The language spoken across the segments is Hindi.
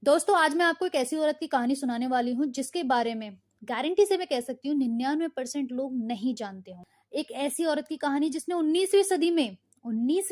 दोस्तों आज मैं आपको एक ऐसी औरत की कहानी सुनाने वाली हूँ जिसके बारे में गारंटी से मैं कह सकती हूँ 99% लोग नहीं जानते हों। एक ऐसी औरत की कहानी जिसने 19वीं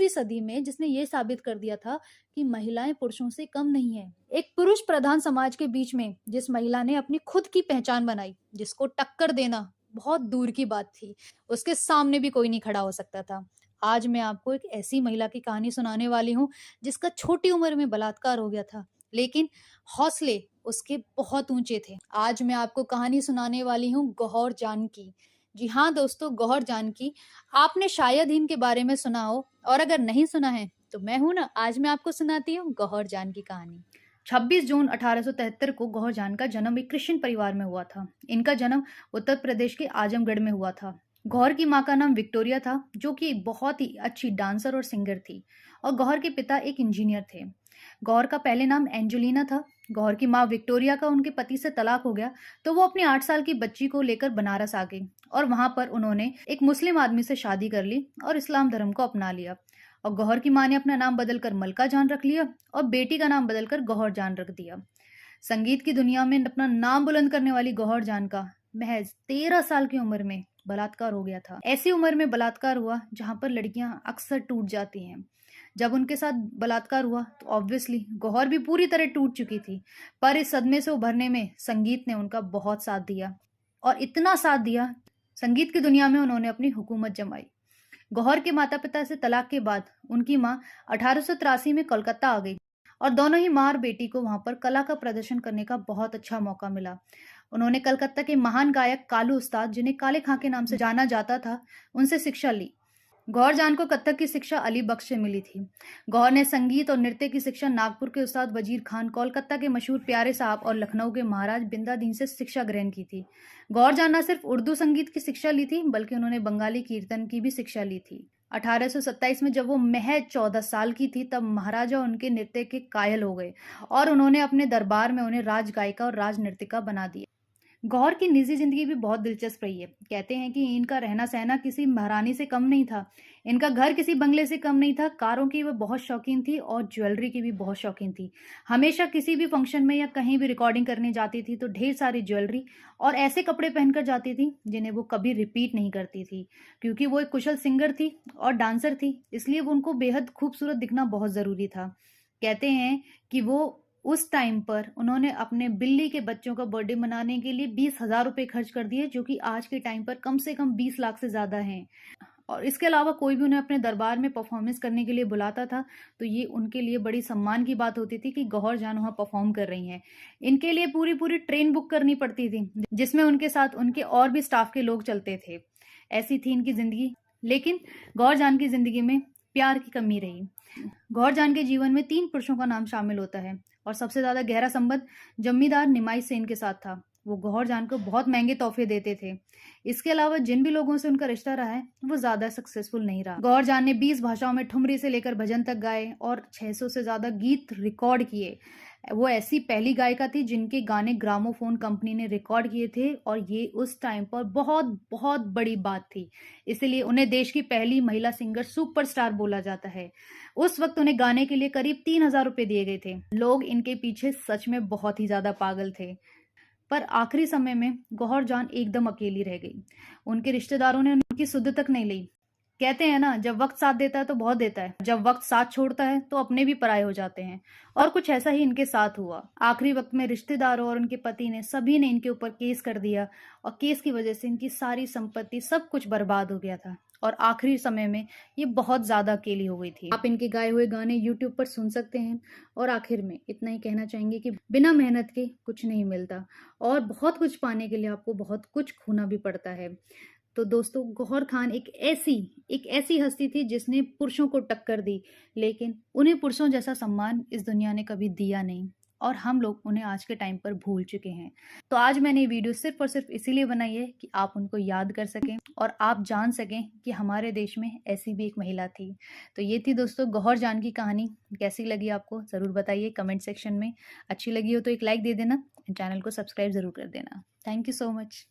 सदी में जिसने ये साबित कर दिया था कि महिलाएं पुरुषों से कम नहीं है। एक पुरुष प्रधान समाज के बीच में जिस महिला ने अपनी खुद की पहचान बनाई, जिसको टक्कर देना बहुत दूर की बात थी, उसके सामने भी कोई नहीं खड़ा हो सकता था। आज मैं आपको एक ऐसी महिला की कहानी सुनाने वाली हूँ जिसका छोटी उम्र में बलात्कार हो गया था, लेकिन हौसले उसके बहुत ऊंचे थे। आज मैं आपको कहानी सुनाने वाली हूँ गौहर जान की। जी हाँ दोस्तों, गौहर जान की। आपने शायद ही इनके बारे में सुना हो, और अगर नहीं सुना है तो मैं हूं ना, आज मैं आपको सुनाती हूँ गौहर जान की कहानी। 26 जून 1873 को गौहर जान का जन्म एक क्रिश्चियन परिवार में हुआ था। इनका जन्म उत्तर प्रदेश के आजमगढ़ में हुआ था। गौहर की माँ का नाम विक्टोरिया था, जो कि एक बहुत ही अच्छी डांसर और सिंगर थी, और गौहर के पिता एक इंजीनियर थे। गौहर का पहले नाम एंजेलिना था। गौहर की माँ विक्टोरिया का उनके पति से तलाक हो गया, तो वो अपनी 8 साल की बच्ची को लेकर बनारस आ गई, और वहां पर उन्होंने एक मुस्लिम आदमी से शादी कर ली और इस्लाम धर्म को अपना लिया। और गौहर की माँ ने अपना नाम बदलकर मलका जान रख लिया और बेटी का नाम बदलकर गौहर जान रख दिया। संगीत की दुनिया में अपना नाम बुलंद करने वाली गौहर जान का महज 13 साल की उम्र में बलात्कार हो गया था। ऐसी उम्र में बलात्कार हुआ जहां पर लड़कियां अक्सर टूट जाती हैं। जब उनके साथ बलात्कार हुआ तो ऑब्वियसली गौहर भी पूरी तरह टूट चुकी थी, पर इस सदमे से उभरने में संगीत ने उनका बहुत साथ दिया, और इतना साथ दिया, संगीत की दुनिया में उन्होंने अपनी हुकूमत जमाई। गौहर के माता पिता से तलाक के बाद उनकी माँ 1883 में कोलकाता आ गई, और दोनों ही माँ और बेटी को वहां पर कला का प्रदर्शन करने का बहुत अच्छा मौका मिला। उन्होंने कलकत्ता के महान गायक कालू उस्ताद, जिन्हें काले खां के नाम से जाना जाता था, उनसे शिक्षा ली। गौहर जान को कथक की शिक्षा अली बख्श से मिली थी। गौहर ने संगीत और नृत्य की शिक्षा नागपुर के उस्ताद वजीर खान, कोलकाता के मशहूर प्यारे साहब और लखनऊ के महाराज बिंदादीन से शिक्षा ग्रहण की थी। गौहर जान न सिर्फ उर्दू संगीत की शिक्षा ली थी, बल्कि उन्होंने बंगाली कीर्तन की भी शिक्षा ली थी। 1827 में जब वो महज 14 साल की थी, तब महाराजा उनके नृत्य के कायल हो गए, और उन्होंने अपने दरबार में उन्हें राज गायिका और राज नर्तिका बना दिया। गौहर की निजी जिंदगी भी बहुत दिलचस्प रही है। कहते हैं कि इनका रहना सहना किसी महारानी से कम नहीं था। इनका घर किसी बंगले से कम नहीं था। कारों की वो बहुत शौकीन थी और ज्वेलरी की भी बहुत शौकीन थी। हमेशा किसी भी फंक्शन में या कहीं भी रिकॉर्डिंग करने जाती थी तो ढेर सारी ज्वेलरी और ऐसे कपड़े पहनकर जाती थी जिन्हें वो कभी रिपीट नहीं करती थी, क्योंकि वो एक कुशल सिंगर थी और डांसर थी, इसलिए वो उनको बेहद खूबसूरत दिखना बहुत जरूरी था। कहते हैं कि वो उस टाइम पर उन्होंने अपने बिल्ली के बच्चों का बर्थडे मनाने के लिए 20,000 रुपए खर्च कर दिए, जो कि आज के टाइम पर कम से कम 20 लाख से ज्यादा हैं। और इसके अलावा कोई भी उन्हें अपने दरबार में परफॉर्मेंस करने के लिए बुलाता था तो ये उनके लिए बड़ी सम्मान की बात होती थी कि गौहर जान वहां परफॉर्म कर रही हैं। इनके लिए पूरी पूरी ट्रेन बुक करनी पड़ती थी, जिसमें उनके साथ उनके और भी स्टाफ के लोग चलते थे। ऐसी थी इनकी जिंदगी। लेकिन गौहर जान की जिंदगी में प्यार की कमी रही। गौहर जान के जीवन में 3 पुरुषों का नाम शामिल होता है, और सबसे ज्यादा गहरा संबंध जमींदार निमाई सेन के साथ था। वो गौहर जान को बहुत महंगे तोहफे देते थे। इसके अलावा जिन भी लोगों से उनका रिश्ता रहा है वो ज्यादा सक्सेसफुल नहीं रहा। गौहर जान ने 20 भाषाओं में ठुमरी से लेकर भजन तक गाए और 600 से ज्यादा गीत रिकॉर्ड किए। वो ऐसी पहली गायिका थी जिनके गाने ग्रामोफोन कंपनी ने रिकॉर्ड किए थे, और ये उस टाइम पर बहुत बहुत बड़ी बात थी। इसलिए उन्हें देश की पहली महिला सिंगर सुपरस्टार बोला जाता है। उस वक्त उन्हें गाने के लिए करीब 3,000 रुपए दिए गए थे। लोग इनके पीछे सच में बहुत ही ज्यादा पागल थे। पर आखिरी समय में गौहर जान एकदम अकेली रह गई। उनके रिश्तेदारों ने उनकी सुध तक नहीं ली। कहते हैं ना, जब वक्त साथ देता है तो बहुत देता है, जब वक्त साथ छोड़ता है तो अपने भी पराये हो जाते हैं। और कुछ ऐसा ही इनके साथ हुआ। आखिरी वक्त में रिश्तेदारों और उनके पति ने सभी ने इनके ऊपर केस कर दिया, और केस की वजह से इनकी सारी संपत्ति सब कुछ बर्बाद हो गया था, और आखिरी समय में ये बहुत ज्यादा अकेली हो गई थी। आप इनके गाए हुए गाने यूट्यूब पर सुन सकते हैं। और आखिर में इतना ही कहना चाहेंगे कि बिना मेहनत के कुछ नहीं मिलता, और बहुत कुछ पाने के लिए आपको बहुत कुछ खोना भी पड़ता है। तो दोस्तों, गौहर खान एक ऐसी हस्ती थी जिसने पुरुषों को टक्कर दी, लेकिन उन्हें पुरुषों जैसा सम्मान इस दुनिया ने कभी दिया नहीं, और हम लोग उन्हें आज के टाइम पर भूल चुके हैं। तो आज मैंने ये वीडियो सिर्फ और सिर्फ इसीलिए बनाई है कि आप उनको याद कर सकें और आप जान सकें कि हमारे देश में ऐसी भी एक महिला थी। तो ये थी दोस्तों गौहर जान की कहानी। कैसी लगी आपको ज़रूर बताइए कमेंट सेक्शन में। अच्छी लगी हो तो एक लाइक दे देना, चैनल को सब्सक्राइब ज़रूर कर देना। Thank you so much.